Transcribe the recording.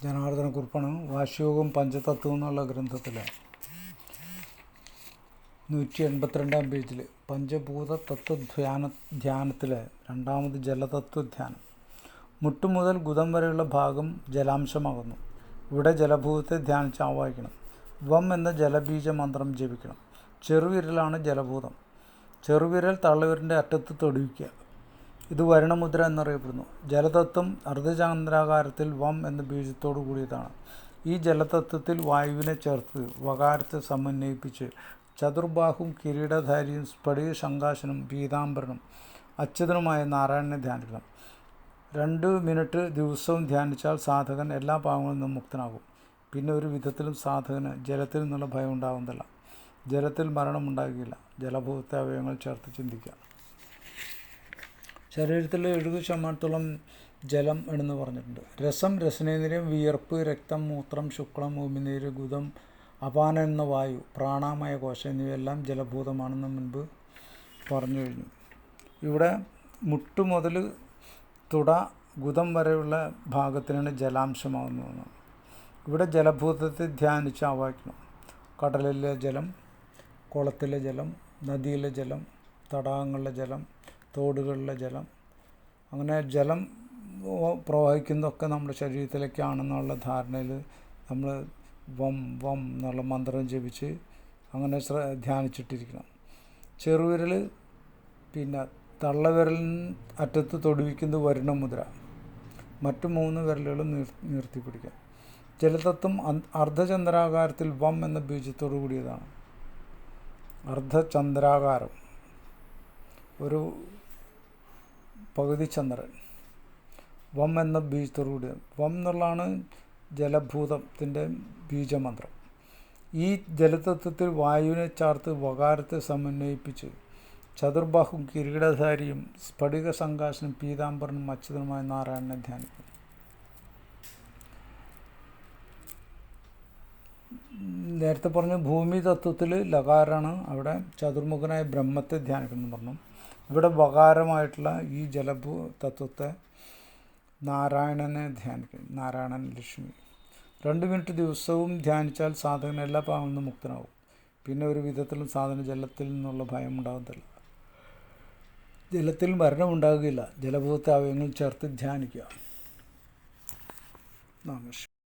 ജനാർദ്ദനക്കുറിപ്പാണ്. വാശിയോഗം പഞ്ചതത്വം എന്നുള്ള ഗ്രന്ഥത്തിൽ 182-ാം പേജിൽ പഞ്ചഭൂത ധ്യാനത്തിൽ രണ്ടാമത് ജലതത്വധ്യാനം. മുട്ടുമുതൽ ഗുദം വരെയുള്ള ഭാഗം ജലാംശമാകുന്നു. ഇവിടെ ജലഭൂതത്തെ ധ്യാനിച്ച് ആവാഹിക്കണം. വം എന്ന ജലബീജ മന്ത്രം ജപിക്കണം. ചെറുവിരലാണ് ജലഭൂതം. ചെറുവിരൽ തള്ളവിരലിൻ്റെ അറ്റത്ത് തൊടുവിക്കുക. ഇത് വരുണമുദ്ര എന്നറിയപ്പെടുന്നു. ജലതത്വം അർദ്ധചന്ദ്രാകാരത്തിൽ വം എന്ന ബീജത്തോടു കൂടിയതാണ്. ഈ ജലതത്വത്തിൽ വായുവിനെ ചേർത്ത് വകാരത്തെ സമന്വയിപ്പിച്ച് ചതുർബാഹും കിരീടധാരിയും സ്ഫടിക ശങ്കാശനും പീതാംബരനും അച്യുതനുമായ നാരായണനെ ധ്യാനിക്കണം. 2 മിനിറ്റ് ദിവസവും ധ്യാനിച്ചാൽ സാധകൻ എല്ലാ പാവങ്ങളിൽ നിന്നും മുക്തനാകും. പിന്നെ ഒരു വിധത്തിലും സാധകന് ജലത്തിൽ നിന്നുള്ള ഭയം ഉണ്ടാകുന്നില്ല. ജലത്തിൽ മരണമുണ്ടാകുകയില്ല. ജലഭൂതത്തെ അവയവങ്ങൾ ചേർത്ത് ചിന്തിക്കുക. ശരീരത്തിൽ 70% ജലം എന്ന് പറഞ്ഞിട്ടുണ്ട്. രസം, രസനേന്ദ്രിയം, വിയർപ്പ്, രക്തം, മൂത്രം, ശുക്ലം, ഉമിനീര്, ഗുദം, അപാനം എന്ന വായു, പ്രാണാമയ കോശം എന്നിവയെല്ലാം ജലഭൂതമാണെന്ന് മുൻപ് പറഞ്ഞു കഴിഞ്ഞു. ഇവിടെ മുട്ടു മുതൽ തുട ഗുദം വരെയുള്ള ഭാഗത്തിനാണ് ജലാംശമാകുന്നതെന്ന്. ഇവിടെ ജലഭൂതത്തെ ധ്യാനിച്ച് ആവാഹിക്കണം. കടലിലെ ജലം, കുളത്തിലെ ജലം, നദിയിലെ ജലം, തടാകങ്ങളിലെ ജലം, തോടുകളിലെ ജലം, അങ്ങനെ ജലം പ്രവഹിക്കുന്നതൊക്കെ നമ്മുടെ ശരീരത്തിലേക്കാണെന്നുള്ള ധാരണയിൽ നമ്മൾ വം വം എന്നുള്ള മന്ത്രം ജപിച്ച് അങ്ങനെ ധ്യാനിച്ചിട്ടിരിക്കണം. ചെറുവിരൽ പിന്നെ തള്ളവിരലിന് അറ്റത്ത് തൊടുവിക്കുന്നത് വരുണമുദ്ര. മറ്റു 3 വിരലുകളും നിർത്തിപ്പിടിക്കുക. ജലതത്വം അർദ്ധചന്ദ്രാകാരത്തിൽ വം എന്ന ബീജത്തോടു കൂടിയതാണ്. അർദ്ധചന്ദ്രാകാരം, ഒരു പകുതി ചന്ദ്രൻ. വം എന്ന ബീജത്തോടു കൂടിയത്. വം എന്നുള്ളതാണ് ജലഭൂതത്തിൻ്റെ ബീജമന്ത്രം. ഈ ജലതത്വത്തിൽ വായുവിനെ ചേർത്ത് വകാരത്തെ സമന്വയിപ്പിച്ച് ചതുർബാഹും കിരീടധാരിയും സ്ഫടിക സംകാശനും പീതാംബരനും അച്യുതനുമായ നാരായണനെ ധ്യാനിക്കും. നേരത്തെ പറഞ്ഞു ഭൂമി തത്വത്തിൽ ലകാരാണ്. അവിടെ ചതുർമുഖനായ ബ്രഹ്മത്തെ ധ്യാനിക്കണം പറഞ്ഞു. ഇവിടെ വകാരമായിട്ടുള്ള ഈ തത്വത്തെ നാരായണനെ ധ്യാനിക്കും. നാരായണൻ, ലക്ഷ്മി. 2 മിനിറ്റ് ദിവസവും ധ്യാനിച്ചാൽ സാധകൻ എല്ലാ പാവങ്ങളിൽ നിന്നും മുക്തനാകും. പിന്നെ ഒരു വിധത്തിലും സാധന ജലത്തിൽ നിന്നുള്ള ഭയം ഉണ്ടാകുന്നില്ല. ജലത്തിൽ മരണമുണ്ടാകുകയില്ല. ജലഭൂതത്തെ അവയവങ്ങൾ ചേർത്ത് ധ്യാനിക്കുക. നമസ്കാരം.